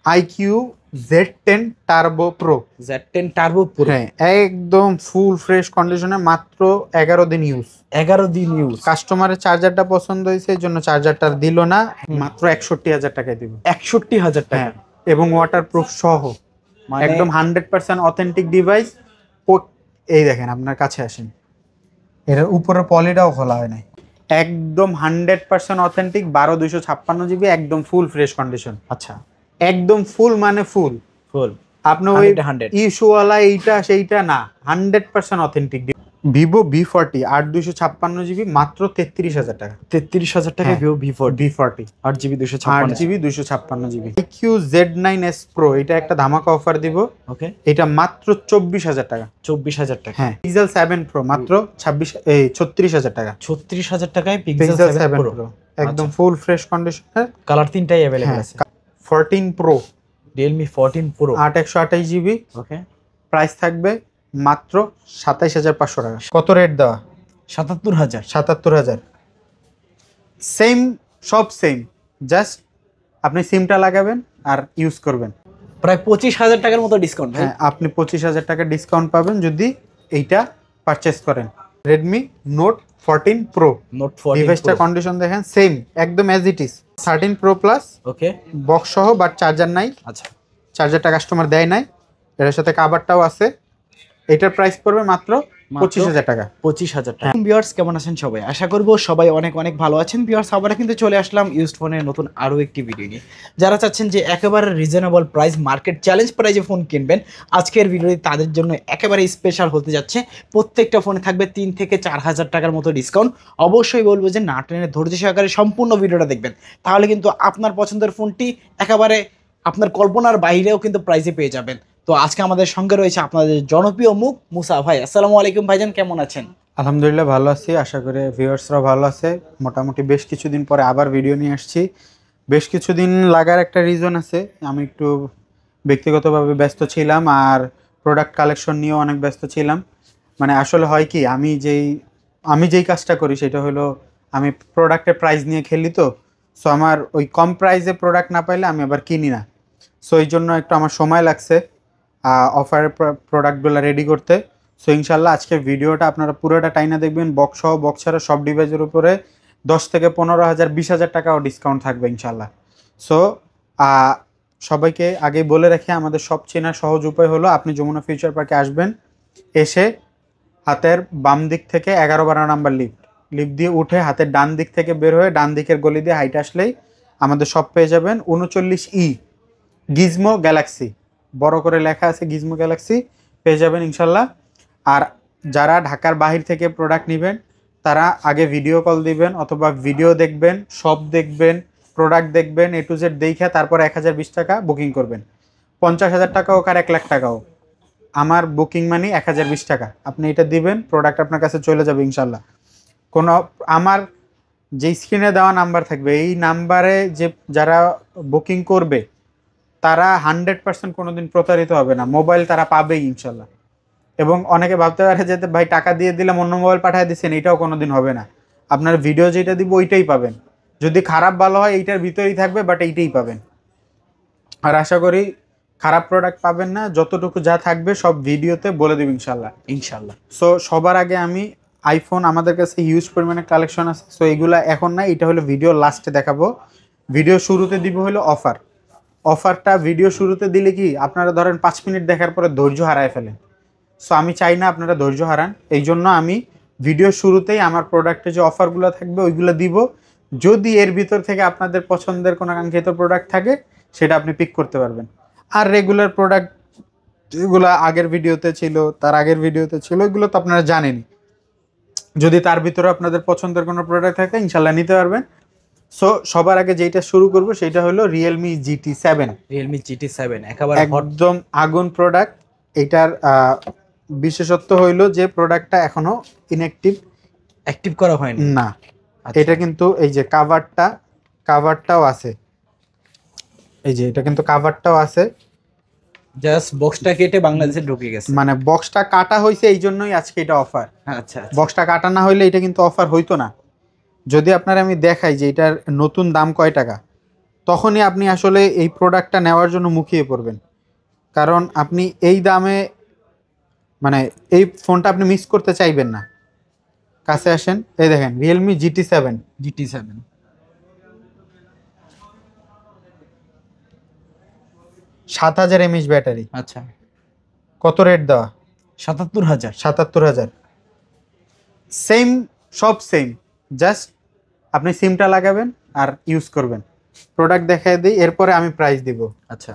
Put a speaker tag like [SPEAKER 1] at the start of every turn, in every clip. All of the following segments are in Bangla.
[SPEAKER 1] IQ Z10 turbo pro.
[SPEAKER 2] Z10 turbo pro,
[SPEAKER 1] হ্যাঁ, একদম ফুল ফ্রেশ কন্ডিশনে, মাত্র 11 দিন ইউজ।
[SPEAKER 2] 11 দিন ইউজ।
[SPEAKER 1] কাস্টমারের চার্জারটা পছন্দ হয়েছে, এই জন্য চার্জারটা দিল না, মাত্র 61,000 টাকায় দিব।
[SPEAKER 2] 61,000 টাকা।
[SPEAKER 1] হ্যাঁ, এবং ওয়াটারপ্রুফ সহ, একদম 100% অথেন্টিক ডিভাইস। এই দেখেন, আপনার কাছে আসেন, এর উপরের পলিটাও খোলা হয় নাই, একদম 100% অথেন্টিক। 12/256 GB, একদম ফুল ফ্রেশ কন্ডিশন।
[SPEAKER 2] আচ্ছা,
[SPEAKER 1] একদম ফুল মানে ফুল
[SPEAKER 2] ফুল,
[SPEAKER 1] আপনি ওই ইস্যুওয়ালা এইটা সেইটা না, 100% অথেন্টিক। ভিভো V40 8/256 GB, মাত্র 33,000 টাকা।
[SPEAKER 2] 33,000 টাকা Vivo
[SPEAKER 1] V40
[SPEAKER 2] 8GB 256
[SPEAKER 1] GB। IQ Z9S Pro, এটা একটা ধামাকা অফার দিব।
[SPEAKER 2] ওকে,
[SPEAKER 1] এটা মাত্র 24,000 টাকা।
[SPEAKER 2] 24,000 টাকা।
[SPEAKER 1] হ্যাঁ, Pixel 7 Pro মাত্র 36,000 টাকা।
[SPEAKER 2] 36,000 টাকায়
[SPEAKER 1] Pixel 7 Pro, একদম ফুল ফ্রেশ কন্ডিশনের।
[SPEAKER 2] কালার তিনটাই अवेलेबल আছে।
[SPEAKER 1] 14 Pro,
[SPEAKER 2] Realme 14 Pro
[SPEAKER 1] 8/128 GB।
[SPEAKER 2] ওকে,
[SPEAKER 1] প্রাইস থাকবে মাত্র 27,500 টাকা। কত রেট দেওয়া?
[SPEAKER 2] 77,000।
[SPEAKER 1] 77,000। সেম, সব সেম, জাস্ট আপনি সিমটা লাগাবেন আর ইউজ করবেন।
[SPEAKER 2] প্রায় 25,000 টাকার মতো ডিসকাউন্ট।
[SPEAKER 1] হ্যাঁ, আপনি 25,000 টাকা ডিসকাউন্ট পাবেন যদি এইটা পারচেস করেন। Redmi Note 14 Pro,
[SPEAKER 2] Note 14
[SPEAKER 1] ডিভাইসটা কন্ডিশন দেখেন, সেম একদম as it is. 13 Pro Plus,
[SPEAKER 2] okay,
[SPEAKER 1] box সহ, বাট চার্জার নাই।
[SPEAKER 2] আচ্ছা,
[SPEAKER 1] চার্জারটা কাস্টমার দেয় নাই, এর সাথে কাভারটাও আছে। এটার প্রাইস পড়বে মাত্র 25,000 টাকা।
[SPEAKER 2] 25,000 টাকা। ভিউয়ার্স, কেমন আছেন সবাই? আশা করব সবাই অনেক অনেক ভালো আছেন। ভিউয়ার্স, আমরা কিন্তু চলে আসলাম ইউজড ফোনের নতুন আরও একটি ভিডিও নিয়ে। যারা চাচ্ছেন যে একেবারে রিজনেবল প্রাইস, মার্কেট চ্যালেঞ্জ প্রাইসে ফোন কিনবেন, আজকের ভিডিওটি তাদের জন্য একেবারে স্পেশাল হতে যাচ্ছে। প্রত্যেকটা ফোনে থাকবে 3 থেকে 4,000 টাকার মতো ডিসকাউন্ট। অবশ্যই বলবো যে না টেনে ধৈর্য সহকারে সম্পূর্ণ ভিডিওটা দেখবেন, তাহলে কিন্তু আপনার পছন্দের ফোনটি একেবারে আপনার কল্পনার বাইরেও কিন্তু প্রাইসে পেয়ে যাবেন। তো আজকে আমাদের সঙ্গে রয়েছে আপনাদের জনপ্রিয় মুখ মুসা ভাই। আসসালামু আলাইকুম ভাইজান, কেমন আছেন?
[SPEAKER 1] আলহামদুলিল্লাহ ভালো আছি, আশা করি ভিউয়ার্সরাও ভালো আছে। মোটামুটি বেশ কিছুদিন পরে আবার ভিডিও নিয়ে আসছি। বেশ কিছুদিন লাগার একটা রিজন আছে, আমি একটু ব্যক্তিগতভাবে ব্যস্ত ছিলাম আর প্রোডাক্ট কালেকশন নিয়েও অনেক ব্যস্ত ছিলাম। মানে আসলে হয় কি, আমি যেই কাজটা করি সেটা হলো আমি প্রোডাক্টের প্রাইস নিয়ে খেলি। তো সো আমার ওই কম প্রাইসে প্রোডাক্ট না পাইলে আমি আবার কিনি না। সো এই জন্য একটু আমার সময় লাগছে অফারের প্রোডাক্টগুলো রেডি করতে। সো ইনশাল্লাহ আজকের ভিডিওটা আপনারা পুরোটা টাইনা দেখবেন। বক্স সহ, বক্স ছাড়া সব ডিভাইসের উপরে 10 থেকে 15,000 20,000 টাকাও ডিসকাউন্ট থাকবে ইনশাল্লাহ। সো সবাইকে আগে বলে রাখি, আমাদের সব চেনার সহজ উপায় হলো আপনি যমুনা ফিউচার পার্কে আসবেন, এসে হাতের বাম দিক থেকে 11-12 নাম্বার লিফট দিয়ে উঠে হাতের ডান দিক থেকে বের হয়ে ডান দিকের গলি দিয়ে হাইট আসলেই আমাদের সব পেয়ে যাবেন। 39E গিজমো গ্যালাক্সি, বড় করে লেখা আছে গিজমো গ্যালাক্সি, পেয়ে যাবেন ইনশাল্লাহ। আর যারা ঢাকার বাহির থেকে প্রোডাক্ট নেবেন তারা আগে ভিডিও কল দিবেন অথবা ভিডিও দেখবেন, সব দেখবেন, প্রোডাক্ট দেখবেন, A to Z দেখে তারপর 1,020 টাকা বুকিং করবেন। 50,000 টাকা হোক আর 1 লাখ টাকা হোক, আমার বুকিং মানি 1,020 টাকা। আপনি এটা দিবেন, প্রোডাক্ট আপনার কাছে চলে যাবে ইনশাল্লাহ। আমার যে স্ক্রিনে দেওয়া নাম্বার থাকবে, এই নাম্বারে যারা বুকিং করবে তারা 100% কোনোদিন প্রতারিত হবে না, মোবাইল তারা পাবেই ইনশাল্লাহ। এবং অনেকে ভাবতে পারে যে ভাই টাকা দিয়ে দিলাম অন্য মোবাইল পাঠিয়ে দিচ্ছেন, এটাও কোনোদিন হবে না। আপনার ভিডিও যেটা দিব ওইটাই পাবেন, যদি খারাপ ভালো হয় এইটার ভিতরেই থাকবে, বাট এইটাই পাবেন। আর আশা করি খারাপ প্রোডাক্ট পাবেন না, যতটুকু যা থাকবে সব ভিডিওতে বলে দেব ইনশাল্লাহ। সো সবার আগে আমি আইফোন, আমাদের কাছে হিউজ পরিমাণে কালেকশন আছে। সো এগুলা এখন না, এটা হলো ভিডিও লাস্টে দেখাবো। ভিডিও শুরুতে দিব হলো অফারটা ভিডিও শুরুতে দিলে কি আপনারা ধরেন 5 মিনিট দেখার পরে ধৈর্য হারায় ফেলেন। সো আমি চাই না আপনারা ধৈর্য হারান, এই জন্য আমি ভিডিও শুরুতেই আমার প্রোডাক্টে যে অফারগুলো থাকবে ওইগুলো দিব। যদি এর ভিতর থেকে আপনাদের পছন্দের কোনো কাঙ্ক্ষিত প্রোডাক্ট থাকে সেটা আপনি পিক করতে পারবেন। আর রেগুলার প্রোডাক্ট যেগুলো আগের ভিডিওতে ছিল, তার আগের ভিডিওতে ছিল, এগুলো তো আপনারা জানেনই। যদি তার ভিতরে আপনাদের পছন্দের কোনো প্রোডাক্ট থাকে ইনশাল্লাহ নিতে পারবেন। সো সবার আগে যেটা শুরু করব সেটা হলো Realme GT7
[SPEAKER 2] একেবারে
[SPEAKER 1] একদম আগুন প্রোডাক্ট। এটার বিশেষত্ব হইলো যে প্রোডাক্টটা এখনো অ্যাক্টিভ করা হয়নি না। এটা কিন্তু এই যে কাভারটাও আছে, এই যে এটা কিন্তু কাভারটাও আছে,
[SPEAKER 2] জাস্ট বক্সটা কেটে বাংলাদেশে ঢুকে গেছে।
[SPEAKER 1] মানে বক্সটা কাটা হয়েছে, এই জন্যই আজকে এটা অফার।
[SPEAKER 2] আচ্ছা,
[SPEAKER 1] বক্সটা কাটা না হইলে এটা কিন্তু অফার হইতো না। যদি আপনার আমি দেখাই যে এটার নতুন দাম কয় টাকা, তখনই আপনি আসলে এই প্রোডাক্টটা নেওয়ার জন্য মুখিয়ে পড়বেন। কারণ আপনি এই দামে মানে এই ফোনটা আপনি মিস করতে চাইবেন না। কাছে আসেন, এই দেখেন Realme GT7
[SPEAKER 2] GT7
[SPEAKER 1] 7000 mAh battery.
[SPEAKER 2] আচ্ছা,
[SPEAKER 1] কত রেট দেওয়া?
[SPEAKER 2] 77,000।
[SPEAKER 1] 77,000। সেম, সব সেম, জাস্ট আপনি সিমটা লাগাবেন আর ইউজ করবেন। প্রোডাক্ট দেখায় দিই, এরপরে আমি প্রাইস দিব।
[SPEAKER 2] আচ্ছা,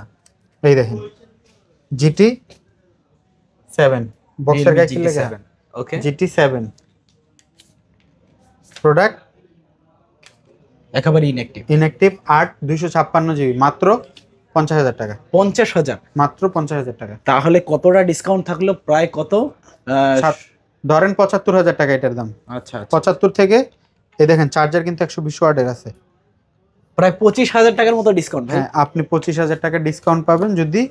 [SPEAKER 1] এই দেখেন GT7 বক্সের গায়ে কি লেখা?
[SPEAKER 2] ওকে,
[SPEAKER 1] GT7 প্রোডাক্ট
[SPEAKER 2] একেবারে ইনঅ্যাক্টিভ।
[SPEAKER 1] ইনঅ্যাক্টিভ 8 256 GB, মাত্র 50,000 টাকা।
[SPEAKER 2] 50,000?
[SPEAKER 1] মাত্র 50,000 টাকা।
[SPEAKER 2] তাহলে কতটা ডিসকাউন্ট থাকলো? প্রায় কত?
[SPEAKER 1] ধরেন 75,000 টাকা এটার দাম।
[SPEAKER 2] আচ্ছা,
[SPEAKER 1] 75 থেকে এই দেখেন চার্জার কিন্তু 120 ওয়াটের আছে।
[SPEAKER 2] প্রায় 25,000 টাকার মতো ডিসকাউন্ট।
[SPEAKER 1] হ্যাঁ, আপনি 25,000 টাকা ডিসকাউন্ট পাবেন যদি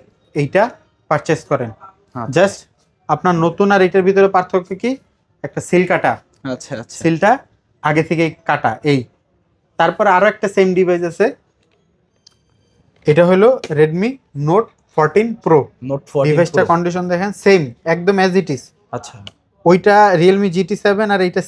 [SPEAKER 1] এইটা পারচেস করেন। জাস্ট আপনার নতুন আর এটার ভিতরে পার্থক্য কি? একটা সিল কাটা।
[SPEAKER 2] আচ্ছা,
[SPEAKER 1] সিলটা আগে থেকে কাটা এই। তারপর আরো একটা সেম ডিভাইস আছে, এটা হলো Redmi Note 14 Pro।
[SPEAKER 2] Note 14
[SPEAKER 1] ডিভাইসটার condition দেখেন সেম, একদম অ্যাজ ইট ইজ।
[SPEAKER 2] আচ্ছা,
[SPEAKER 1] ওইটা Realme GT7 আর এইটা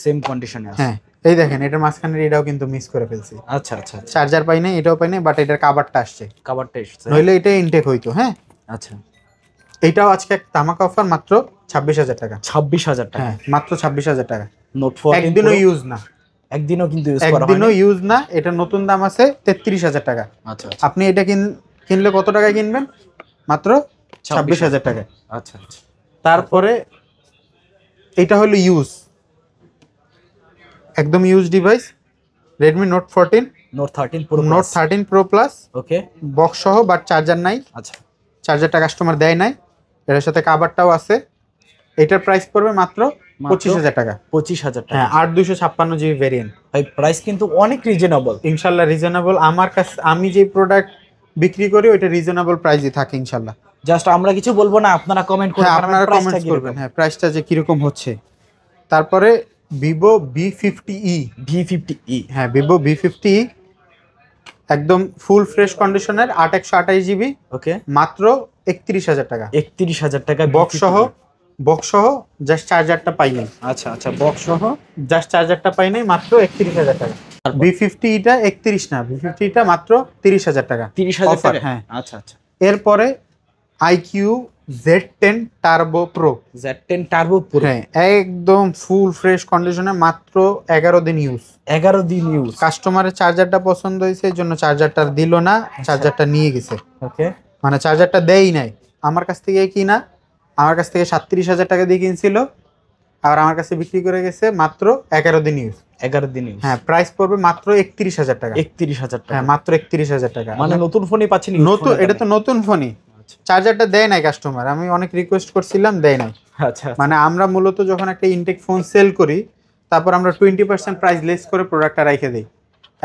[SPEAKER 2] সেম কন্ডিশনে আছে।
[SPEAKER 1] হ্যাঁ, এই দেখেন এটার মাঝখানের এটাও কিন্তু মিস করে ফেলছি।
[SPEAKER 2] আচ্ছা,
[SPEAKER 1] চার্জার পাই নাই, এটাও পাই নাই, বাট এটার কাভারটা আসছে।
[SPEAKER 2] কভারটা এসেছে,
[SPEAKER 1] নইলে এটা ইনটেক হইতো। হ্যাঁ,
[SPEAKER 2] আচ্ছা।
[SPEAKER 1] এইটাও আজকে এক তামাকা অফার, মাত্র 26,000 টাকা।
[SPEAKER 2] 26,000 টাকা?
[SPEAKER 1] হ্যাঁ, মাত্র 26,000 টাকা।
[SPEAKER 2] Note 14
[SPEAKER 1] একদিনও ইউজ না,
[SPEAKER 2] একদিনও কিন্তু ইউজ করা হয়নি।
[SPEAKER 1] একদিনও ইউজ না। এটা নতুন দাম আছে 33,000 টাকা।
[SPEAKER 2] আচ্ছা,
[SPEAKER 1] আপনি এটা কিনলে কত টাকায় কিনবেন? মাত্র 26,000 টাকা।
[SPEAKER 2] আচ্ছা।
[SPEAKER 1] তারপরে এটা হলো ইউজ, একদম use device, Redmi Note 14
[SPEAKER 2] Note 13 Pro
[SPEAKER 1] Note 13 Pro Plus,
[SPEAKER 2] ওকে,
[SPEAKER 1] বক্স সহ, বাট চার্জার নাই।
[SPEAKER 2] আচ্ছা,
[SPEAKER 1] চার্জারটা কাস্টমার দেয় নাই, এটার সাথে কাভারটাও আছে। এটার প্রাইস পড়বে মাত্র 25,000 টাকা।
[SPEAKER 2] 25,000 টাকা?
[SPEAKER 1] হ্যাঁ, 8 256 GB ভেরিয়েন্ট।
[SPEAKER 2] ভাই প্রাইস কিন্তু অনেক রিজনেবল।
[SPEAKER 1] ইনশাল্লাহ রিজনেবল। আমার কাছে আমি যে প্রোডাক্ট বিক্রি করি ওইটা রিজনেবল প্রাইসই থাকে ইনশাল্লাহ।
[SPEAKER 2] জাস্ট আমরা কিছু বলবো না, আপনারা কমেন্ট করবেন।
[SPEAKER 1] হ্যাঁ, আপনারা কমেন্টস করবেন, হ্যাঁ, প্রাইসটা যে কিরকম হচ্ছে। তারপরে Vivo V50e।
[SPEAKER 2] V50e,
[SPEAKER 1] হ্যাঁ, Vivo V50e একদম ফুল ফ্রেশ কন্ডিশনের 8 128 GB,
[SPEAKER 2] ওকে,
[SPEAKER 1] মাত্র 31,000 টাকা।
[SPEAKER 2] 31,000 টাকা
[SPEAKER 1] বক্স সহ জাস্ট চার্জারটা পাই নাই।
[SPEAKER 2] আচ্ছা, বক্স সহ
[SPEAKER 1] জাস্ট চার্জারটা পাই নাই, মাত্র 31,000 টাকা। V50 টা 31 না, V50 টা মাত্র 30,000 টাকা।
[SPEAKER 2] 30,000 টাকা?
[SPEAKER 1] হ্যাঁ,
[SPEAKER 2] আচ্ছা।
[SPEAKER 1] এরপরে iQ Z10 Turbo Pro।
[SPEAKER 2] Z10 Turbo Pro,
[SPEAKER 1] হ্যাঁ, একদম ফুল ফ্রেশ কন্ডিশনে, মাত্র 11 দিন ইউজ।
[SPEAKER 2] 11 দিন ইউজ।
[SPEAKER 1] কাস্টমারের চার্জারটা পছন্দ হয়েছে, এই জন্য চার্জারটা দিল না, চার্জারটা নিয়ে গেছে।
[SPEAKER 2] ওকে,
[SPEAKER 1] মানে চার্জারটা দেয়ই নাই। আমার কাছ থেকে কিনা, আমার কাছ থেকে 37,000 টাকা দিয়ে কিনছিল, আর আমার কাছে বিক্রি করে গেছে মাত্র 11 দিন ইউজ।
[SPEAKER 2] 11 দিন ইউজ।
[SPEAKER 1] হ্যাঁ, প্রাইস পড়বে মাত্র 31,000 টাকা।
[SPEAKER 2] 31,000 টাকা?
[SPEAKER 1] হ্যাঁ, মাত্র 31,000 টাকা।
[SPEAKER 2] মানে নতুন ফোনই পাচ্ছেন?
[SPEAKER 1] নতুন, এটা তো নতুন ফোনই। চার্জারটা দেয় নাই কাস্টমার, আমি অনেক রিকোয়েস্ট করছিলাম, দেয় নাই।
[SPEAKER 2] আচ্ছা,
[SPEAKER 1] মানে আমরা মূলত যখন একটা ইনটেক ফোন সেল করি, তারপর আমরা 20% প্রাইস লেস করে প্রোডাক্টটা রেখে দিই।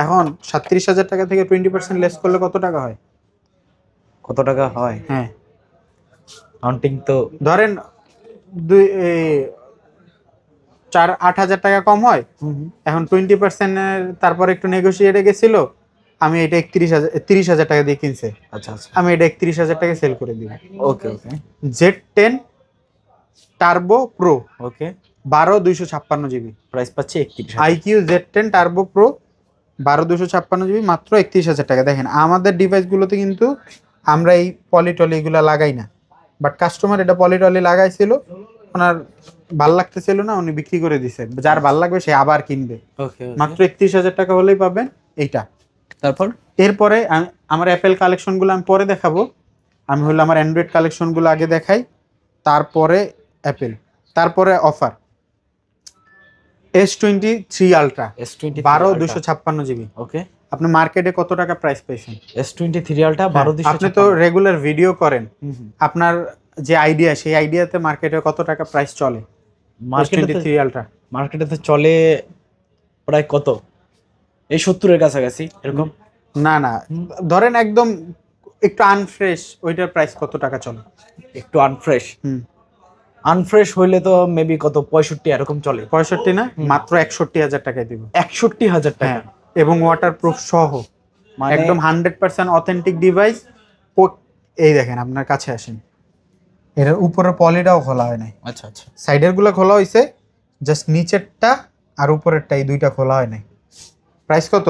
[SPEAKER 1] এখন 37,000 টাকা থেকে 20% লেস করলে কত টাকা হয়?
[SPEAKER 2] কত টাকা হয়?
[SPEAKER 1] হ্যাঁ,
[SPEAKER 2] কাউন্টিং তো
[SPEAKER 1] ধরেন 8,000 টাকা কম হয়। এখন 20% তারপর একটু নেগোসিয়েটে গেছিল, আমি এটা 30,000 টাকা দিয়ে কিনছে।
[SPEAKER 2] আচ্ছা,
[SPEAKER 1] আমি এটা 31,000 টাকা সেল করে দিব।
[SPEAKER 2] ওকে,
[SPEAKER 1] Z10 Turbo Pro,
[SPEAKER 2] ওকে,
[SPEAKER 1] 12 256 GB,
[SPEAKER 2] প্রাইস পাচ্ছে 31,000।
[SPEAKER 1] iQ Z10 Turbo Pro 12 256 GB, মাত্র 31,000 টাকা। দেখেন আমাদের ডিভাইসগুলোতে কিন্তু আমরা এই পলিটলি এগুলো লাগাই না, বাট কাস্টমার এটা পলিটলি লাগাইছিল, ওনার ভাল লাগতেছিল না, উনি বিক্রি করে দিছে। যার ভাল লাগবে সে আবার কিনবে।
[SPEAKER 2] ওকে,
[SPEAKER 1] মাত্র 31,000 টাকা হলেই পাবেন এইটা।
[SPEAKER 2] তারপর
[SPEAKER 1] এরপরে আমার অ্যাপেল কালেকশনগুলো আমি পরে দেখাবো। আমি হলো আমার অ্যান্ড্রয়েড কালেকশনগুলো আগে দেখাই, তারপরে অ্যাপেল, তারপরে offer. S23 Ultra
[SPEAKER 2] S23
[SPEAKER 1] 12 256 GB,
[SPEAKER 2] ওকে।
[SPEAKER 1] আপনি মার্কেটে কত টাকা প্রাইস পেয়েছেন?
[SPEAKER 2] S23 Ultra 12 256।
[SPEAKER 1] আপনি তো রেগুলার ভিডিও করেন, আপনার যে আইডিয়া, সেই আইডিয়াতে মার্কেটে কত টাকা প্রাইস চলে? S23 Ultra
[SPEAKER 2] মার্কেটে তো চলে প্রায় কত, এই 70 এর কাছাকাছি এরকম।
[SPEAKER 1] না, ধরেন একদম একটু আনফ্রেশ, ওইটার প্রাইস কত টাকা চলে?
[SPEAKER 2] একটু আনফ্রেশ হইলে তো মেবি কত 65 এরকম চলে।
[SPEAKER 1] 65 না, মাত্র 61,000 টাকায় দিব।
[SPEAKER 2] 61,000 টাকা?
[SPEAKER 1] এবং ওয়াটারপ্রুফ সহ।
[SPEAKER 2] মানে
[SPEAKER 1] একদম 100% অথেন্টিক ডিভাইস। এই দেখেন, আপনার কাছে আসেন, এর উপরের পলিটাও খোলা হয় নাই,
[SPEAKER 2] আচ্ছা আচ্ছা
[SPEAKER 1] সাইডের গুলো খোলা হয়েছে, জাস্ট নিচেরটা আর উপরেরটা এই দুইটা খোলা হয় নাই। প্রাইস কত?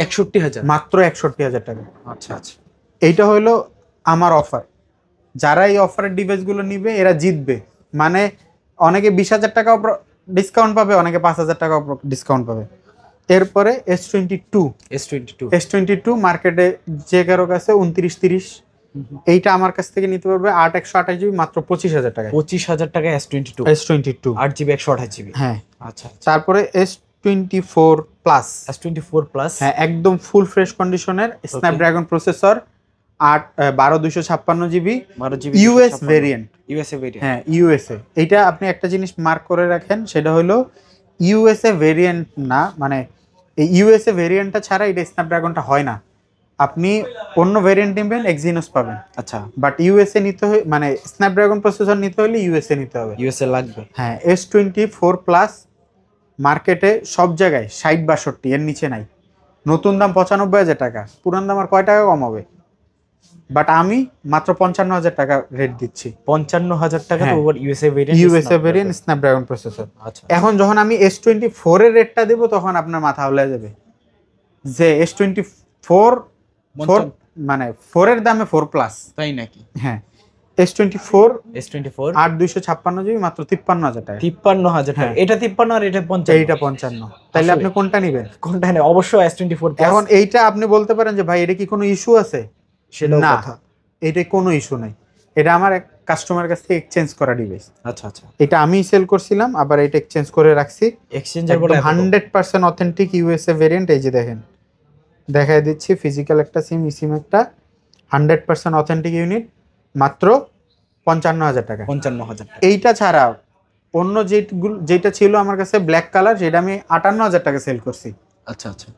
[SPEAKER 2] 61,000
[SPEAKER 1] মাত্র 61,000 টাকা।
[SPEAKER 2] আচ্ছা আচ্ছা
[SPEAKER 1] এইটা হলো আমার অফার। যারা এই অফারের ডিভাইসগুলো নিবে এরা জিতবে। মানে অনেকে 20,000 টাকাও ডিসকাউন্ট পাবে, অনেকে 5,000 টাকাও ডিসকাউন্ট পাবে। এরপরে S22,
[SPEAKER 2] S22
[SPEAKER 1] S22 মার্কেটে যে কারো কাছে 29-30, এইটা আমার কাছ থেকে নিতে পারবে 8/128 GB মাত্র 25,000 টাকায়।
[SPEAKER 2] 25,000 টাকা S22
[SPEAKER 1] S22
[SPEAKER 2] 8 GB 128 GB।
[SPEAKER 1] হ্যাঁ।
[SPEAKER 2] আচ্ছা
[SPEAKER 1] তারপরে S24 প্লাস,
[SPEAKER 2] S24 প্লাস
[SPEAKER 1] হ্যাঁ একদম ফুল ফ্রেশ কন্ডিশনের Snapdragon processor, 12/256 GB,
[SPEAKER 2] 12 GB
[SPEAKER 1] US variant.
[SPEAKER 2] USA variant.
[SPEAKER 1] হ্যাঁ ইউএসএ। এইটা আপনি একটা জিনিস মার্ক করে রাখেন, সেটা হলো ইউএসএ ভেরিয়েন্ট না, মানে এই ইউএসএ ভেরিয়েন্টটা ছাড়া এটা স্ন্যাপড্রাগনটা হয় না। আপনি অন্য ভেরিয়েন্ট নেবেন এক্সিনোস পাবেন,
[SPEAKER 2] আচ্ছা
[SPEAKER 1] বাট ইউএসএ নিতে হয়, মানে স্ন্যাপড্রাগন প্রসেসর নিতে হলে ইউএসএ নিতে হবে।
[SPEAKER 2] ইউএসএ লাগবে।
[SPEAKER 1] হ্যাঁ S24 প্লাস মার্কেটে সব জায়গায় 60-62, এর নিচে নাই। নতুন দাম 95,000 টাকা, পুরান দাম আর কয় টাকা কম হবে? বাট আমি মাত্র 55,000 টাকা রেট দিচ্ছি।
[SPEAKER 2] 55,000 টাকা তো
[SPEAKER 1] হ্যাঁ।
[SPEAKER 2] Over USA variant.
[SPEAKER 1] USA variant Snapdragon processor.
[SPEAKER 2] আচ্ছা
[SPEAKER 1] এখন যখন আমি S24 এর রেটটা দেবো তখন আপনার মাথা উল্টে যাবে যে S24 মানে 4 এর দামে 4 প্লাস।
[SPEAKER 2] তাই নাকি?
[SPEAKER 1] হ্যাঁ S24
[SPEAKER 2] S24
[SPEAKER 1] 8/256 GB মাত্র 53,000 টাকা।
[SPEAKER 2] 53,000 টাকা।
[SPEAKER 1] হ্যাঁ।
[SPEAKER 2] এটা 53 আর এটা 55।
[SPEAKER 1] এইটা 55। তাহলে আপনি কোনটা নেবেন?
[SPEAKER 2] কোনটা নেই? অবশ্যই S24 প্লাস।
[SPEAKER 1] এখন এইটা আপনি বলতে পারেন যে ভাই এটা কি কোনো ইস্যু আছে?
[SPEAKER 2] সেটাও
[SPEAKER 1] না,
[SPEAKER 2] কথা।
[SPEAKER 1] এটা কোনো ইস্যু নাই। এটা আমার এক কাস্টমারের কাছ থেকে এক্সচেঞ্জ করা ডিভাইস।
[SPEAKER 2] আচ্ছা আচ্ছা
[SPEAKER 1] এটা আমি সেল করছিলাম, আবার এটা এক্সচেঞ্জ করে রাখছি।
[SPEAKER 2] এক্সচেঞ্জের বলে
[SPEAKER 1] 100% অথেন্টিক ইউএসএ ভেরিয়েন্ট। এই যে দেখেন, দেখাই দিচ্ছি, ফিজিক্যাল একটা সিম, সিম একটা 100% অথেন্টিক ইউনিট, মাত্র 55,000 টাকা।
[SPEAKER 2] 55,000 টাকা।
[SPEAKER 1] এইটা ছাড়া অন্য যেটা ছিল আমার কাছে ব্ল্যাক কালার, সেটা আমি 58,000 টাকা সেল করছি।
[SPEAKER 2] আচ্ছা আচ্ছা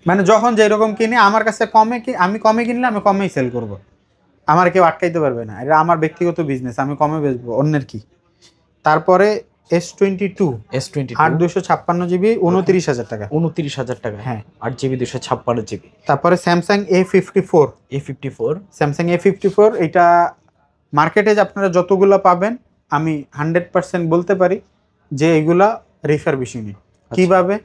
[SPEAKER 1] মানে যখন যেরকম কিনি আমার কাছে কমে, আমি কমে কিনলে আমি কমেই সেল করব, আমার কেউ আটকাইতে পারবে না। এটা আমার ব্যক্তিগত বিজনেস, আমি কমে বেচবো, অন্যের কি। তারপরে S22 8/256 GB 29,000 টাকা।
[SPEAKER 2] 29,000 টাকা।
[SPEAKER 1] হ্যাঁ
[SPEAKER 2] 8 GB 256 GB।
[SPEAKER 1] তারপরে Samsung A54,
[SPEAKER 2] A54
[SPEAKER 1] Samsung A54, এটা মার্কেটে আপনারা যতগুলো পাবেন আমি 100% বলতে পারি যে এগুলা রিফারবিশিং। কিভাবে?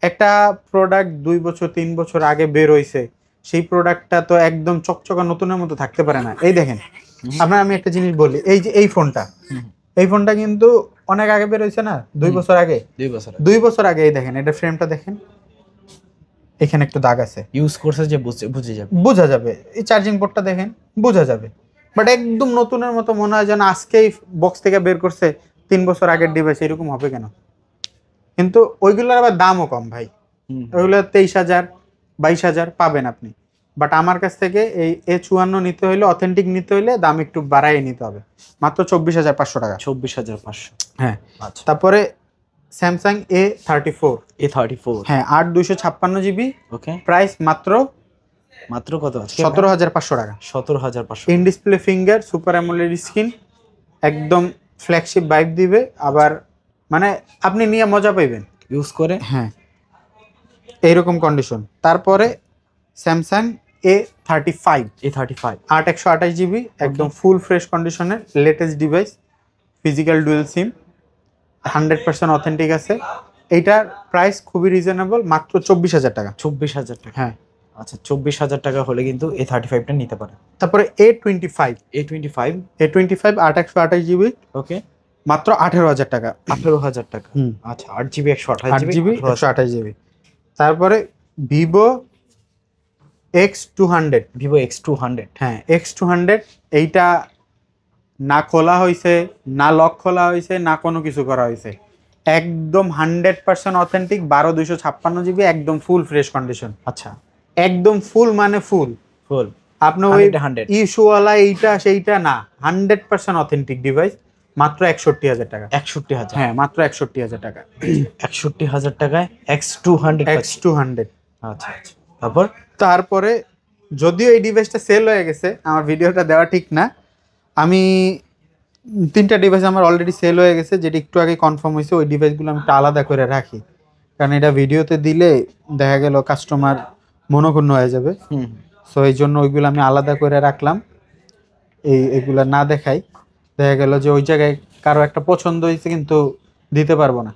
[SPEAKER 1] একটা প্রোডাক্ট 2 বছর 3 বছর আগে বের হইছে, সেই প্রোডাক্টটা তো একদম চকচকা নতুনের মতো থাকতে পারে না। এই দেখেন, আপনার আমি একটা জিনিস বলি, এই যে এই ফোনটা কিন্তু অনেক আগে বের হইছে না, 2 বছর আগে। 2 বছর আগে এই দেখেন, এটা ফ্রেমটা দেখেন, এখানে একটু দাগ আছে,
[SPEAKER 2] ইউজ করছে যে বুঝে যাবে,
[SPEAKER 1] বোঝা যাবে। এই চার্জিং পোর্টটা দেখেন, বোঝা যাবে। বাট একদম নতুনের মতো মনে হয় যেন আজকেই বক্স থেকে বের করছে, 3 বছর আগের ডিভাইস, এরকম হবে কেন? কিন্তু ওইগুলোর আবার দামও কম ভাই, ওইগুলো 23,000 22,000 পাবেন আপনি। বাট আমার কাছ থেকে এই A54 নিতে হইলে, অথেন্টিক নিতে হইলে দাম একটু বাড়াই নিতে হবে, মাত্র 24,500 টাকা।
[SPEAKER 2] 24,500।
[SPEAKER 1] হ্যাঁ।
[SPEAKER 2] আচ্ছা।
[SPEAKER 1] তারপরে স্যামসাং A34, হ্যাঁ 8/256 GB,
[SPEAKER 2] ওকে।
[SPEAKER 1] প্রাইস মাত্র
[SPEAKER 2] কত আছে?
[SPEAKER 1] 17,500 টাকা।
[SPEAKER 2] 17,500।
[SPEAKER 1] In display finger, super AMOLED screen, একদম ফ্ল্যাগশিপ ভাইব দিবে, আবার মানে আপনি নিয়ে মজা পাইবেন
[SPEAKER 2] ইউজ করে।
[SPEAKER 1] হ্যাঁ এইরকম কন্ডিশন। তারপরে স্যামসাং A35 8/128 GB, একদম ফুল ফ্রেশ কন্ডিশনের লেটেস্ট ডিভাইস, ফিজিক্যাল ডুয়েল সিম, 100% অথেন্টিক আছে। এইটার প্রাইস খুবই রিজনেবল, মাত্র 24,000 টাকা।
[SPEAKER 2] 24,000 টাকা।
[SPEAKER 1] হ্যাঁ।
[SPEAKER 2] আচ্ছা 24,000 টাকা হলে কিন্তু A35টা নিতে পারে।
[SPEAKER 1] তারপরে A25 8/128 GB,
[SPEAKER 2] ওকে,
[SPEAKER 1] মাত্র 18,000 টাকা।
[SPEAKER 2] 18,000 টাকা। আচ্ছা 8 GB 128
[SPEAKER 1] GB 128 GB। তারপরে ভিভো X200, হ্যাঁ X200, এইটা না খোলা হয়েছে, না লক খোলা হয়েছে, না কোনো কিছু করা হয়েছে, একদম 100% অথেন্টিক, 12/256 GB, একদম ফুল ফ্রেশ কন্ডিশন।
[SPEAKER 2] আচ্ছা
[SPEAKER 1] একদম ফুল মানে ফুল। আপনি ওই ইস্যুওয়ালা এইটা সেইটা না, 100% অথেন্টিক ডিভাইস, মাত্র 61,000 টাকা।
[SPEAKER 2] 61,000?
[SPEAKER 1] হ্যাঁ মাত্র 61,000 টাকা।
[SPEAKER 2] 61,000 টাকায় X200। আচ্ছা আচ্ছা।
[SPEAKER 1] তারপরে যদিও এই ডিভাইসটা সেল হয়ে গেছে, আমার ভিডিওটা দেওয়া ঠিক না, আমি 3টা ডিভাইস আমার অলরেডি সেল হয়ে গেছে, যেটা একটু আগে কনফার্ম হয়েছে। ওই ডিভাইসগুলো আমি একটু আলাদা করে রাখি, কারণ এটা ভিডিওতে দিলে দেখা গেল কাস্টমার মনোক্ষুণ্ণ হয়ে যাবে।
[SPEAKER 2] হুম
[SPEAKER 1] সো এই জন্য ওইগুলো আমি আলাদা করে রাখলাম, এগুলা না দেখাই। দেখা গেল যে ওই জায়গায় কারো একটা পছন্দ হয়েছে কিন্তু দিতে পারবো না।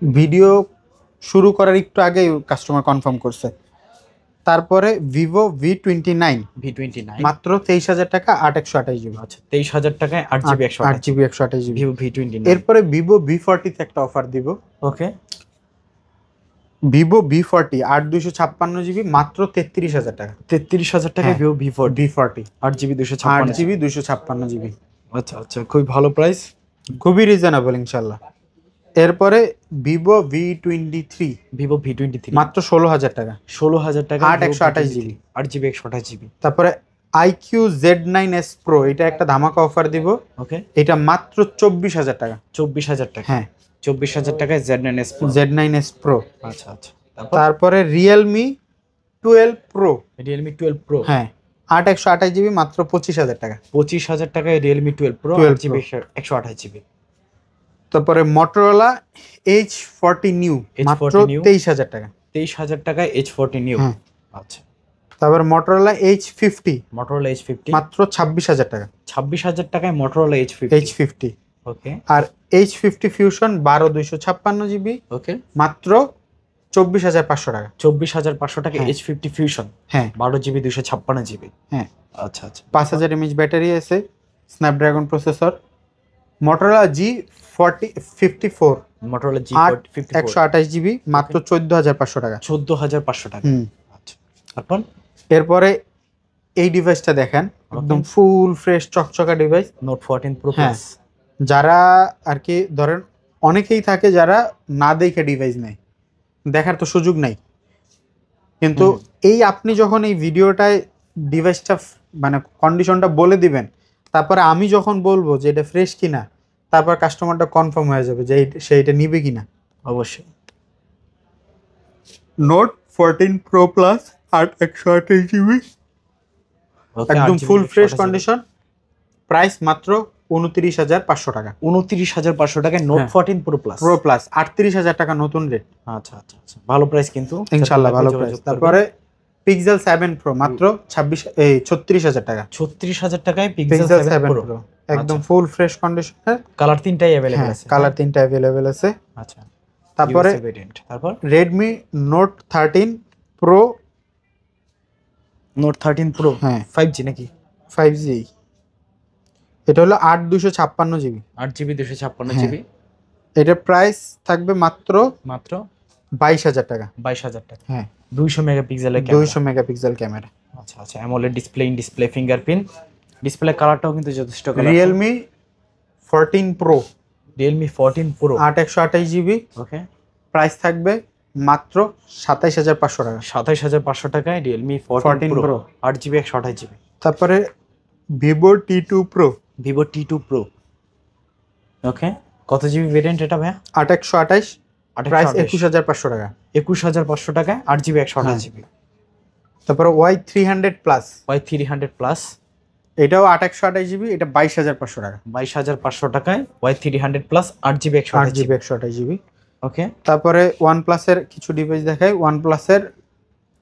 [SPEAKER 1] ভিডিও শুরু করার একটু আগেই কাস্টমার কনফার্ম করছে। তারপরে ভিভো V29
[SPEAKER 2] V29
[SPEAKER 1] মাত্র 23,000 টাকা, 8/128 GB।
[SPEAKER 2] আচ্ছা 23,000 টাকায় 8GB
[SPEAKER 1] 8GB 128GB।
[SPEAKER 2] Vivo V29।
[SPEAKER 1] এরপরে ভিভো V40 তে একটা অফার দিব।
[SPEAKER 2] ওকে
[SPEAKER 1] ভিভো V40 8/256GB মাত্র 33,000 টাকা।
[SPEAKER 2] 33,000 টাকায়
[SPEAKER 1] হ্যাঁ,
[SPEAKER 2] Vivo V40
[SPEAKER 1] V40
[SPEAKER 2] 8GB 256।
[SPEAKER 1] 8GB 256GB।
[SPEAKER 2] আচ্ছা আচ্ছা, খুবই ভালো প্রাইস।
[SPEAKER 1] খুবই রিজনেবল ইনশাল্লাহ। এরপরে ভিভো V23
[SPEAKER 2] ভিভো V23
[SPEAKER 1] মাত্র 16,000 টাকা,
[SPEAKER 2] 16,000 টাকা
[SPEAKER 1] 8/128GB।
[SPEAKER 2] 8GB 128GB।
[SPEAKER 1] তারপরে iQ Z9s Pro, এটা একটা ধামাকা অফার দিব।
[SPEAKER 2] ওকে
[SPEAKER 1] এটা মাত্র 24,000 টাকা।
[SPEAKER 2] 24,000 টাকা।
[SPEAKER 1] হ্যাঁ,
[SPEAKER 2] 24,000 টাকায় Z9s Pro।
[SPEAKER 1] Z9s Pro।
[SPEAKER 2] আচ্ছা আচ্ছা, তারপর
[SPEAKER 1] তারপরে Realme 12 Pro।
[SPEAKER 2] Realme 12 Pro।
[SPEAKER 1] হ্যাঁ, 8/128GB মাত্র 25,000 টাকা।
[SPEAKER 2] 25,000 টাকায় Realme 12 Pro
[SPEAKER 1] 12
[SPEAKER 2] 8GB 128GB।
[SPEAKER 1] তারপরে Motorola H40 New মাত্র
[SPEAKER 2] H40 New
[SPEAKER 1] 23,000 টাকা।
[SPEAKER 2] 23,000 টাকায় H40 New।
[SPEAKER 1] হ্যাঁ।
[SPEAKER 2] আচ্ছা,
[SPEAKER 1] তারপর Motorola H50
[SPEAKER 2] Motorola H50
[SPEAKER 1] মাত্র 26,000 টাকা।
[SPEAKER 2] 26,000 টাকায় Motorola H50।
[SPEAKER 1] H50
[SPEAKER 2] ওকে
[SPEAKER 1] আর H50 Fusion 12/256GB
[SPEAKER 2] ওকে
[SPEAKER 1] মাত্র 24,500 টাকা।
[SPEAKER 2] 24,500 টাকা
[SPEAKER 1] হ্যাঁ।
[SPEAKER 2] H50 Fusion
[SPEAKER 1] হ্যাঁ
[SPEAKER 2] 12GB 256GB।
[SPEAKER 1] হ্যাঁ,
[SPEAKER 2] আচ্ছা আচ্ছা,
[SPEAKER 1] 5000 mAh ব্যাটারি আছে, Snapdragon processor. Motorola G54
[SPEAKER 2] Motorola G54
[SPEAKER 1] 128GB মাত্র 14,500 টাকা।
[SPEAKER 2] 14,500 টাকা।
[SPEAKER 1] হুম।
[SPEAKER 2] আচ্ছা, তারপর
[SPEAKER 1] এরপরে এই ডিভাইসটা দেখেন, একদম ফুল ফ্রেশ চকচকা ডিভাইস।
[SPEAKER 2] Note 14 Pro
[SPEAKER 1] হ্যাঁ।
[SPEAKER 2] Plus।
[SPEAKER 1] যারা আর কি ধরেন অনেকেই থাকে যারা না দেখে ডিভাইস নেয়, দেখার তো সুযোগ নাই, কিন্তু এই আপনি যখন এই ভিডিওটায় ডিভাইসটা মানে কন্ডিশনটা বলে দিবেন, তারপরে আমি যখন বলবো যে এটা ফ্রেশ কিনা, তারপর কাস্টমারটা কনফার্ম হয়ে যাবে যে সে এটা নিবে কিনা।
[SPEAKER 2] অবশ্যই
[SPEAKER 1] নোট 14 Pro Plus 8/128GB
[SPEAKER 2] ওকে,
[SPEAKER 1] একদম
[SPEAKER 2] 8GB
[SPEAKER 1] full fresh
[SPEAKER 2] 128GB।
[SPEAKER 1] Condition. Price মাত্র 29,500 টাকা।
[SPEAKER 2] 29,500 টাকায় Note
[SPEAKER 1] হ্যাঁ।
[SPEAKER 2] 14 Pro Plus।
[SPEAKER 1] প্রো প্লাস 38,000 টাকা নতুন রেট।
[SPEAKER 2] আচ্ছা আচ্ছা আচ্ছা, ভালো প্রাইস কিন্তু
[SPEAKER 1] ইনশাল্লাহ ভালো
[SPEAKER 2] যোগাযোগ
[SPEAKER 1] প্রাইস।
[SPEAKER 2] করবেন।
[SPEAKER 1] তারপরে পিক্সেল 7 Pro মাত্র 36,000 টাকা।
[SPEAKER 2] 36,000 টাকায়
[SPEAKER 1] পিক্সেল
[SPEAKER 2] Pixel 7
[SPEAKER 1] 7
[SPEAKER 2] Pro।
[SPEAKER 1] Pro একদম ফুল ফ্রেশ কন্ডিশনের।
[SPEAKER 2] কালার তিনটাই अवेलेबल আছে।
[SPEAKER 1] কালার তিনটা अवेलेबल আছে।
[SPEAKER 2] আচ্ছা,
[SPEAKER 1] তারপরে
[SPEAKER 2] USA variant। তারপর
[SPEAKER 1] Redmi Note 13 Pro
[SPEAKER 2] Note 13 Pro
[SPEAKER 1] হ্যাঁ
[SPEAKER 2] 5G নাকি
[SPEAKER 1] 5G, এটা হলো 8/256GB।
[SPEAKER 2] 8GB 256GB।
[SPEAKER 1] এটার প্রাইস থাকবে মাত্র
[SPEAKER 2] মাত্র
[SPEAKER 1] 22,000 টাকা।
[SPEAKER 2] 22,000 টাকা।
[SPEAKER 1] হ্যাঁ,
[SPEAKER 2] 200 মেগাপিক্সেলের ক্যামেরা।
[SPEAKER 1] 200 megapixel camera.
[SPEAKER 2] আচ্ছা আচ্ছা, অ্যামোলেড ডিসপ্লে ফিঙ্গারপ্রিন্ট ডিসপ্লে, কালারটাও কিন্তু যথেষ্ট colour.
[SPEAKER 1] Realme 14 Pro
[SPEAKER 2] Realme 14 Pro
[SPEAKER 1] 8/128GB
[SPEAKER 2] ওকে,
[SPEAKER 1] প্রাইস থাকবে মাত্র 27,500 টাকা।
[SPEAKER 2] 27,500 টাকায় Realme 14
[SPEAKER 1] Pro।
[SPEAKER 2] Pro 8GB 128GB।
[SPEAKER 1] তারপরে Vivo T2 Pro
[SPEAKER 2] Vivo T2 Pro ওকে, কত জিবি ভেরিয়েন্ট এটা ভাইয়া?
[SPEAKER 1] 8/128, প্রাইস
[SPEAKER 2] 828
[SPEAKER 1] 21,500 টাকা।
[SPEAKER 2] 21,500 টাকায় 8GB 128GB।
[SPEAKER 1] তারপরে Y300 Plus
[SPEAKER 2] Y300 Plus
[SPEAKER 1] এটাও 8/128GB, এটা 22,500 টাকা।
[SPEAKER 2] 22,500 টাকায় Y300 Plus 8GB
[SPEAKER 1] 8GB
[SPEAKER 2] 128GB।
[SPEAKER 1] 128GB।
[SPEAKER 2] ওকে,
[SPEAKER 1] তারপরে OnePlus এর কিছু ডিভাইস দেখাই। OnePlus এর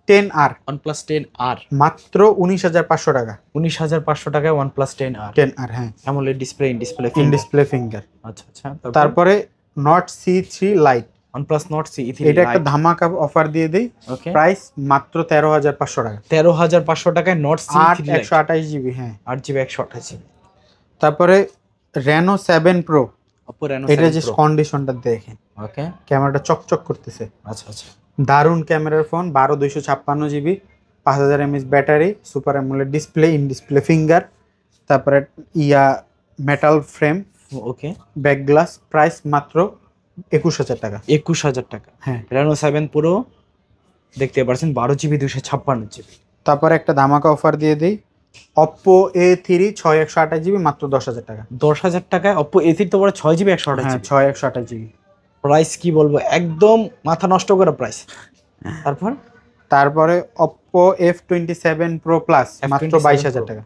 [SPEAKER 1] 10R
[SPEAKER 2] OnePlus 10R
[SPEAKER 1] মাত্র 19,500 টাকা।
[SPEAKER 2] 19,500 টাকায় OnePlus 10R
[SPEAKER 1] 10R হ্যাঁ,
[SPEAKER 2] AMOLED display in display
[SPEAKER 1] in display finger.
[SPEAKER 2] আচ্ছা আচ্ছা,
[SPEAKER 1] তারপরে Note C3 Lite,
[SPEAKER 2] OnePlus Nord CE3
[SPEAKER 1] এটা একটা
[SPEAKER 2] Lite।
[SPEAKER 1] ধামাকা অফার দিয়ে দেই।
[SPEAKER 2] ওকে,
[SPEAKER 1] প্রাইস মাত্র 13,500 টাকা।
[SPEAKER 2] 13,500 টাকায় Nord CE3 Lite
[SPEAKER 1] 8/128GB হ্যাঁ।
[SPEAKER 2] 8GB 128GB।
[SPEAKER 1] তারপরে Reno 7 Pro,
[SPEAKER 2] Oppo Reno
[SPEAKER 1] এটা
[SPEAKER 2] 7
[SPEAKER 1] যে
[SPEAKER 2] Pro
[SPEAKER 1] কন্ডিশনটা দেখেন,
[SPEAKER 2] ওকে,
[SPEAKER 1] ক্যামেরাটা চকচক করতেছে।
[SPEAKER 2] আচ্ছা আচ্ছা,
[SPEAKER 1] দারুণ ক্যামেরার phone, 12/256GB, 5000 mAh battery, super AMOLED display, in display finger, তারপরে মেটাল ফ্রেম,
[SPEAKER 2] ওকে,
[SPEAKER 1] ব্যাক গ্লাস। প্রাইস মাত্র 21,000 টাকা।
[SPEAKER 2] 21,000 টাকা।
[SPEAKER 1] হ্যাঁ,
[SPEAKER 2] Reno 7 Pro দেখতে পাচ্ছেন 12GB 256GB।
[SPEAKER 1] তারপরে একটা ধামাকা অফার দিয়ে দিই। Oppo A3 6/128GB মাত্র 10,000 টাকা।
[SPEAKER 2] 10,000 টাকায় Oppo A3 তো বড় 6GB
[SPEAKER 1] হ্যাঁ
[SPEAKER 2] 128GB।
[SPEAKER 1] 6/128GB।
[SPEAKER 2] প্রাইস কি বলবো, একদম মাথা নষ্ট করা প্রাইস।
[SPEAKER 1] তারপরে Oppo F27 Pro Plus মাত্র 22,000 টাকা।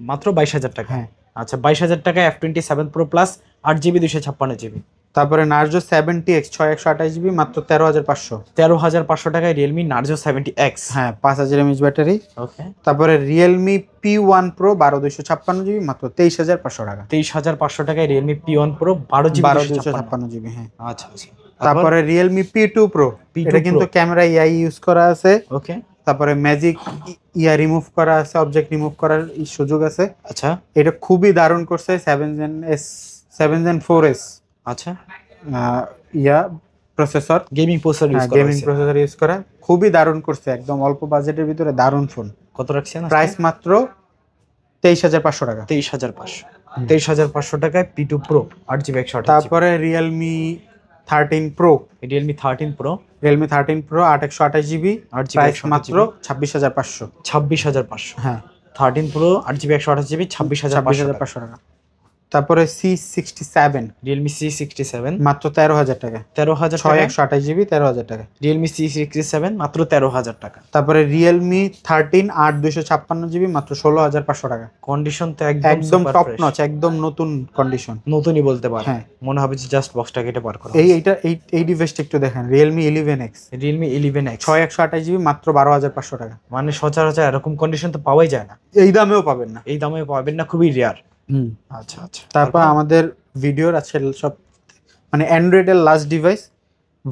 [SPEAKER 2] মাত্র 22,000 টাকা।
[SPEAKER 1] হ্যাঁ,
[SPEAKER 2] আচ্ছা, 22,000 টাকায় F27 Pro Plus 8GB 256GB।
[SPEAKER 1] তারপরে নার্জো 70X 6128GB মাত্র 13,500।
[SPEAKER 2] 13,500 টাকায় রিয়েলমি নার্জো 70X।
[SPEAKER 1] হ্যাঁ 5000 mAh ব্যাটারি।
[SPEAKER 2] ওকে,
[SPEAKER 1] তারপরে রিয়েলমি P1 Pro 12256GB মাত্র 23,500 টাকা।
[SPEAKER 2] 23,500 টাকায় Realme P1 Pro 12GB
[SPEAKER 1] 12256GB। হ্যাঁ
[SPEAKER 2] আচ্ছা আচ্ছা।
[SPEAKER 1] তারপরে রিয়েলমি P2 Pro,
[SPEAKER 2] P2
[SPEAKER 1] এটা কিন্তু
[SPEAKER 2] Pro।
[SPEAKER 1] ক্যামেরা AI ইউজ করা আছে।
[SPEAKER 2] ওকে,
[SPEAKER 1] তারপরে ম্যাজিক ইয়া রিমুভ করা আছে, অবজেক্ট রিমুভ করার সুযোগ আছে।
[SPEAKER 2] আচ্ছা
[SPEAKER 1] এটা খুবই দারুণ করছে 7 Gen 4S
[SPEAKER 2] আচ্ছা।
[SPEAKER 1] ইয়া প্রসেসর,
[SPEAKER 2] গেমিং প্রসেসর ইউজ করা
[SPEAKER 1] গেমিং
[SPEAKER 2] হয়েছে।
[SPEAKER 1] প্রসেসর ইউজ করা, খুবই দারুণ করছে, একদম অল্প বাজেটের ভিতরে দারুণ ফোন।
[SPEAKER 2] কত রাখছেন?
[SPEAKER 1] প্রাইস মাত্র 23,500 টাকা।
[SPEAKER 2] 23,500। 23,500 টাকায় P2 Pro 8GB 128GB।
[SPEAKER 1] তারপরে Realme 13 Pro,
[SPEAKER 2] Realme 13 Pro
[SPEAKER 1] Realme 13 Pro 828GB,
[SPEAKER 2] 8GB
[SPEAKER 1] price মাত্র 26,500।
[SPEAKER 2] 26,500।
[SPEAKER 1] হ্যাঁ
[SPEAKER 2] 13 Pro 8GB 128GB 26,500 টাকা।
[SPEAKER 1] 26,500 টাকা। তারপরে C67
[SPEAKER 2] রিয়েলমি C67
[SPEAKER 1] মাত্র 13,000 টাকা।
[SPEAKER 2] 13,000 টাকা।
[SPEAKER 1] 6128GB 13,000 টাকা।
[SPEAKER 2] রিয়েলমি C67 মাত্র 13,000 টাকা।
[SPEAKER 1] তারপরে রিয়েলমি 13 8256GB মাত্র 16,500 টাকা।
[SPEAKER 2] কন্ডিশন তো
[SPEAKER 1] একদম
[SPEAKER 2] super
[SPEAKER 1] টপ
[SPEAKER 2] fresh।
[SPEAKER 1] নচ, একদম নতুন কন্ডিশন,
[SPEAKER 2] নতুনই বলতে পারে।
[SPEAKER 1] হ্যাঁ।
[SPEAKER 2] মনে হবে যে জাস্ট বক্সটা কেটে বার করা।
[SPEAKER 1] এই ডিভাইসটা একটু দেখেন, Realme 11X
[SPEAKER 2] Realme 11X
[SPEAKER 1] 6128GB মাত্র 12,500 টাকা।
[SPEAKER 2] মানে সচরাচর এরকম কন্ডিশন তো পাওয়াই যায় না,
[SPEAKER 1] এই দামেও পাবেন না।
[SPEAKER 2] এই দামে পাবেন না, খুবই রেয়ার। আচ্ছা আচ্ছা।
[SPEAKER 1] তারপর আমাদের ভিডিওর আছে সব মানে অ্যান্ড্রয়েডের last device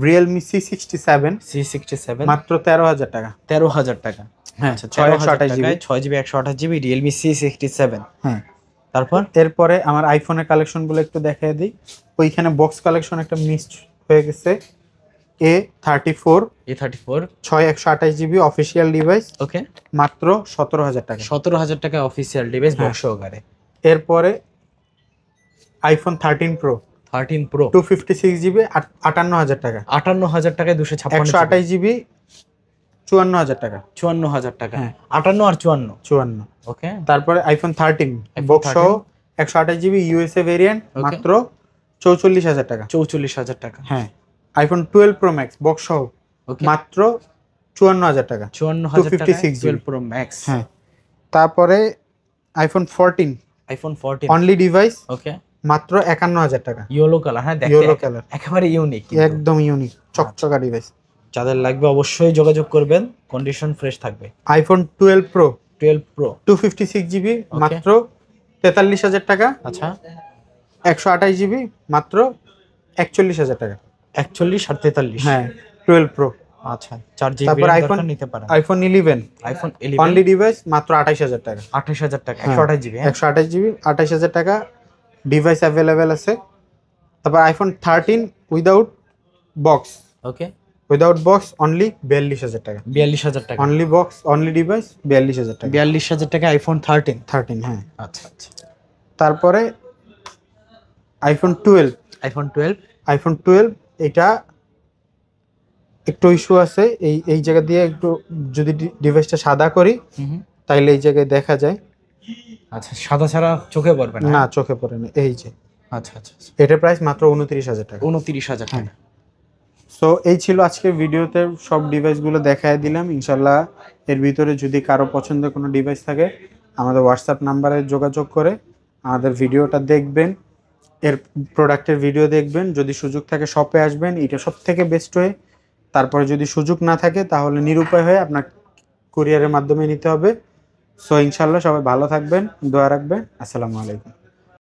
[SPEAKER 1] Realme C67
[SPEAKER 2] C67
[SPEAKER 1] মাত্র 13,000 টাকা।
[SPEAKER 2] 13,000 টাকা।
[SPEAKER 1] হ্যাঁ
[SPEAKER 2] আচ্ছা
[SPEAKER 1] 628GB।
[SPEAKER 2] 6GB 128GB Realme C67।
[SPEAKER 1] হ্যাঁ
[SPEAKER 2] তারপর
[SPEAKER 1] এরপরে আমার আইফোনের কালেকশনগুলো একটু দেখিয়ে দিই। ওইখানে বক্স কালেকশন একটা মিস হয়ে গেছে, A34
[SPEAKER 2] A34
[SPEAKER 1] 6128GB official device
[SPEAKER 2] ওকে
[SPEAKER 1] মাত্র 17,000 টাকা।
[SPEAKER 2] 17,000 টাকা অফিসিয়াল ডিভাইস
[SPEAKER 1] হ্যাঁ।
[SPEAKER 2] বক্স সহকারে।
[SPEAKER 1] এরপরে আইফোন 13 Pro
[SPEAKER 2] 13 Pro
[SPEAKER 1] 256GB 58,000 টাকা।
[SPEAKER 2] 58,000 টাকায় 256
[SPEAKER 1] 128GB 54,000 টাকা।
[SPEAKER 2] 54,000 টাকা।
[SPEAKER 1] হ্যাঁ।
[SPEAKER 2] 58 আর 54
[SPEAKER 1] 54।
[SPEAKER 2] ওকে।
[SPEAKER 1] তারপরে আইফোন 13
[SPEAKER 2] iPhone
[SPEAKER 1] বক্স সহ
[SPEAKER 2] 13
[SPEAKER 1] 128GB ইউএসএ ভেরিয়েন্ট
[SPEAKER 2] Okay.
[SPEAKER 1] মাত্র 44,000 টাকা।
[SPEAKER 2] 44,000 টাকা।
[SPEAKER 1] হ্যাঁ আইফোন 12 Pro Max বক্স সহ
[SPEAKER 2] ওকে
[SPEAKER 1] মাত্র 54,000 টাকা।
[SPEAKER 2] 54,000 টাকা
[SPEAKER 1] 256
[SPEAKER 2] 12 Pro Max।
[SPEAKER 1] হ্যাঁ তারপরে আইফোন 14
[SPEAKER 2] আইফোন 14
[SPEAKER 1] অনলি ডিভাইস
[SPEAKER 2] ওকে
[SPEAKER 1] মাত্র 51,000 টাকা।
[SPEAKER 2] Yellow colour. হ্যাঁ দেখতে
[SPEAKER 1] ইয়েলো কালার,
[SPEAKER 2] একেবারে ইউনিক।
[SPEAKER 1] একদম ইউনিক চকচকা ডিভাইস।
[SPEAKER 2] যাদের লাগবে অবশ্যই যোগাযোগ করবেন, কন্ডিশন ফ্রেশ থাকবে।
[SPEAKER 1] আইফোন 12 Pro
[SPEAKER 2] 12 Pro
[SPEAKER 1] 256GB মাত্র 43,000 টাকা।
[SPEAKER 2] আচ্ছা
[SPEAKER 1] 128GB মাত্র 41,000 টাকা।
[SPEAKER 2] 41 আর 43।
[SPEAKER 1] হ্যাঁ 12 Pro।
[SPEAKER 2] আচ্ছা 4GB
[SPEAKER 1] তারপর
[SPEAKER 2] আইফোন
[SPEAKER 1] iPhone-
[SPEAKER 2] নিতে পারেন।
[SPEAKER 1] আইফোন 11
[SPEAKER 2] আইফোন
[SPEAKER 1] অনলি
[SPEAKER 2] 11
[SPEAKER 1] ডিভাইস মাত্র 28,000 টাকা।
[SPEAKER 2] 28,000 টাকা
[SPEAKER 1] হ্যাঁ।
[SPEAKER 2] 128GB।
[SPEAKER 1] 128GB 28,000 টাকা ডিভাইস অ্যাভেলেবেল আছে। তারপর আইফোন 13 উইদাউট বক্স,
[SPEAKER 2] ওকে
[SPEAKER 1] উইদাউট বক্স অনলি 42,000 টাকা।
[SPEAKER 2] 42,000 টাকা।
[SPEAKER 1] অনলি বক্স অনলি ডিভাইস 42,000 টাকা।
[SPEAKER 2] 42,000 টাকা আইফোন 13।
[SPEAKER 1] 13 হ্যাঁ।
[SPEAKER 2] আচ্ছা আচ্ছা।
[SPEAKER 1] তারপরে আইফোন 12
[SPEAKER 2] আইফোন 12
[SPEAKER 1] আইফোন 12 এটা একটু ইস্যু আছে, এই জায়গা দিয়ে একটু যদি ডিভাইসটা সাদা করি তাইলে এই জায়গায় দেখা যায়।
[SPEAKER 2] আচ্ছা সাদা ছাড়া চোখে পড়বে না?
[SPEAKER 1] না চোখে পড়ে না। এই যে
[SPEAKER 2] আচ্ছা আচ্ছা।
[SPEAKER 1] এটার প্রাইস মাত্র 29,000 টাকা।
[SPEAKER 2] 29,000 টাকা।
[SPEAKER 1] সো এই ছিল আজকের ভিডিওতে সব ডিভাইসগুলো দেখায় দিলাম। ইনশাল্লাহ এর ভিতরে যদি কারো পছন্দের কোনো ডিভাইস থাকে আমাদের হোয়াটসঅ্যাপ নাম্বারে যোগাযোগ করে আমাদের ভিডিওটা দেখবেন, এর প্রোডাক্টের ভিডিও দেখবেন। যদি সুযোগ থাকে শপে আসবেন, এটা সব থেকে বেস্ট হয়ে। তারপরে যদি সুযোগ না থাকে তাহলে নিরুপায় হয়ে আপনার কুরিয়ারের মাধ্যমে নিতে হবে। সো ইনশাল্লাহ সবাই ভালো থাকবেন, দোয়া রাখবেন। আসসালামু আলাইকুম।